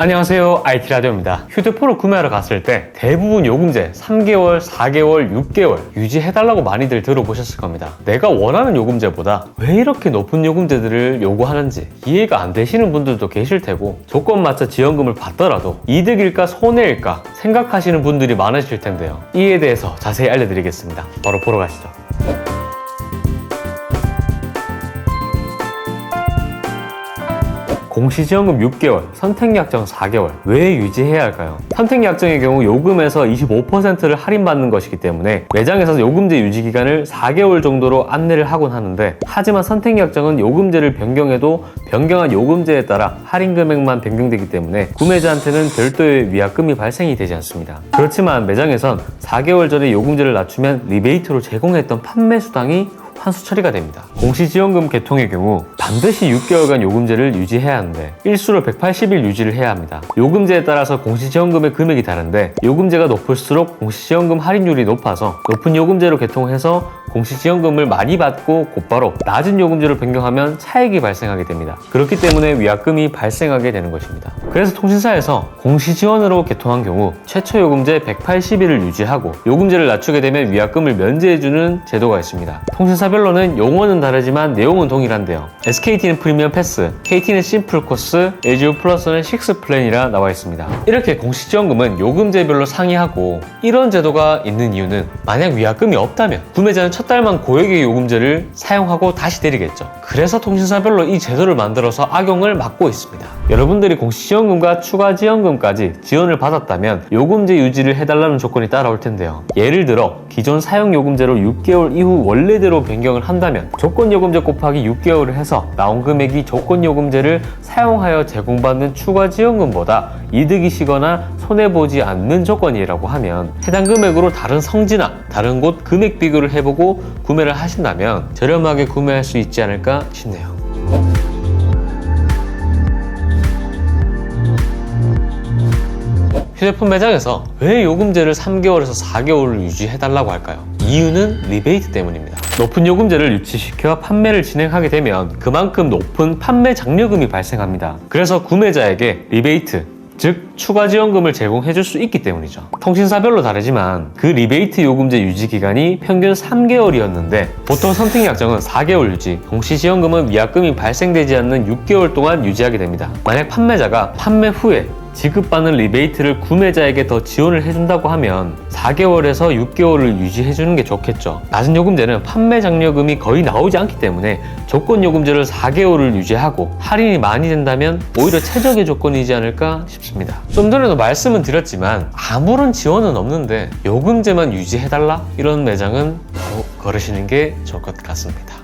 안녕하세요, IT라디오입니다. 휴대폰을 구매하러 갔을 때 대부분 요금제 3개월, 4개월, 6개월 유지해달라고 많이들 들어보셨을 겁니다. 내가 원하는 요금제보다 왜 이렇게 높은 요금제들을 요구하는지 이해가 안 되시는 분들도 계실 테고, 조건 맞춰 지원금을 받더라도 이득일까 손해일까 생각하시는 분들이 많으실 텐데요. 이에 대해서 자세히 알려드리겠습니다. 바로 보러 가시죠. 공시지원금 6개월, 선택약정 4개월. 왜 유지해야 할까요? 선택약정의 경우 요금에서 25%를 할인받는 것이기 때문에 매장에서 요금제 유지기간을 4개월 정도로 안내를 하곤 하는데, 하지만 선택약정은 요금제를 변경해도 변경한 요금제에 따라 할인 금액만 변경되기 때문에 구매자한테는 별도의 위약금이 발생이 되지 않습니다. 그렇지만 매장에선 4개월 전에 요금제를 낮추면 리베이트로 제공했던 판매 수당이 환수 처리가 됩니다. 공시지원금 개통의 경우 반드시 6개월간 요금제를 유지해야 하는데 일수로 180일 유지를 해야 합니다. 요금제에 따라서 공시지원금의 금액이 다른데, 요금제가 높을수록 공시지원금 할인율이 높아서 높은 요금제로 개통해서 공시지원금을 많이 받고 곧바로 낮은 요금제로 변경하면 차익이 발생하게 됩니다. 그렇기 때문에 위약금이 발생하게 되는 것입니다. 그래서 통신사에서 공시지원으로 개통한 경우 최초 요금제 180일을 유지하고 요금제를 낮추게 되면 위약금을 면제해주는 제도가 있습니다. 통신사별로는 용어는 다르지만 내용은 동일한데요. SKT는 프리미엄 패스, KT는 심플 코스, LGU 플러스는 식스 플랜이라 나와 있습니다. 이렇게 공시지원금은 요금제별로 상이하고, 이런 제도가 있는 이유는 만약 위약금이 없다면 구매자는 첫 달만 고액의 요금제를 사용하고 다시 내리겠죠. 그래서 통신사별로 이 제도를 만들어서 악용을 막고 있습니다. 여러분들이 공시지원금과 추가지원금까지 지원을 받았다면 요금제 유지를 해달라는 조건이 따라올 텐데요. 예를 들어 기존 사용요금제로 6개월 이후 원래대로 변경을 한다면 조건요금제 곱하기 6개월을 해서 나온 금액이 조건요금제를 사용하여 제공받는 추가지원금보다 이득이시거나 손해보지 않는 조건이라고 하면 해당 금액으로 다른 성지나 다른 곳 금액 비교를 해보고 구매를 하신다면 저렴하게 구매할 수 있지 않을까 싶네요. 휴대폰 매장에서 왜 요금제를 3개월에서 4개월을 유지해달라고 할까요? 이유는 리베이트 때문입니다. 높은 요금제를 유치시켜 판매를 진행하게 되면 그만큼 높은 판매 장려금이 발생합니다. 그래서 구매자에게 리베이트, 즉 추가지원금을 제공해줄 수 있기 때문이죠. 통신사별로 다르지만 그 리베이트 요금제 유지기간이 평균 3개월이었는데 보통 선택약정은 4개월 유지, 공시지원금은 위약금이 발생되지 않는 6개월 동안 유지하게 됩니다. 만약 판매자가 판매 후에 지급받는 리베이트를 구매자에게 더 지원을 해준다고 하면 4개월에서 6개월을 유지해주는 게 좋겠죠. 낮은 요금제는 판매 장려금이 거의 나오지 않기 때문에 조건 요금제를 4개월을 유지하고 할인이 많이 된다면 오히려 최적의 조건이지 않을까 싶습니다. 좀 전에도 말씀은 드렸지만 아무런 지원은 없는데 요금제만 유지해달라? 이런 매장은 바로 걸으시는 게 좋을 것 같습니다.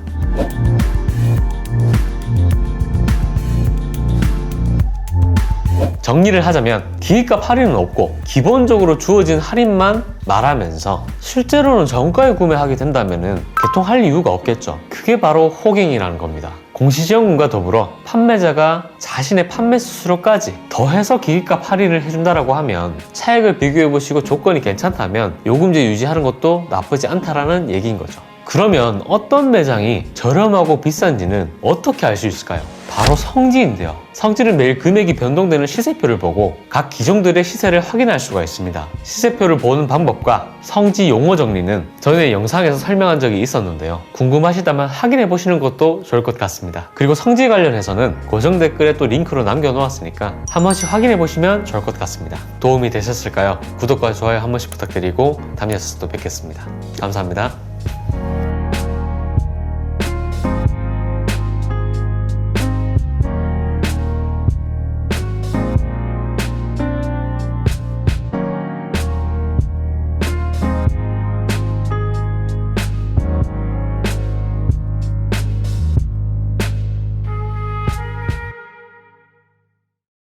정리를 하자면 기기값 할인은 없고 기본적으로 주어진 할인만 말하면서 실제로는 정가에 구매하게 된다면 개통할 이유가 없겠죠. 그게 바로 호갱이라는 겁니다. 공시지원금과 더불어 판매자가 자신의 판매 수수료까지 더해서 기기값 할인을 해준다라고 하면 차액을 비교해보시고 조건이 괜찮다면 요금제 유지하는 것도 나쁘지 않다라는 얘기인 거죠. 그러면 어떤 매장이 저렴하고 비싼지는 어떻게 알 수 있을까요? 바로 성지인데요. 성지는 매일 금액이 변동되는 시세표를 보고 각 기종들의 시세를 확인할 수가 있습니다. 시세표를 보는 방법과 성지 용어 정리는 전에 영상에서 설명한 적이 있었는데요. 궁금하시다면 확인해 보시는 것도 좋을 것 같습니다. 그리고 성지 관련해서는 고정 댓글에 또 링크로 남겨놓았으니까 한 번씩 확인해 보시면 좋을 것 같습니다. 도움이 되셨을까요? 구독과 좋아요 한 번씩 부탁드리고 다음 영상에서 또 뵙겠습니다. 감사합니다.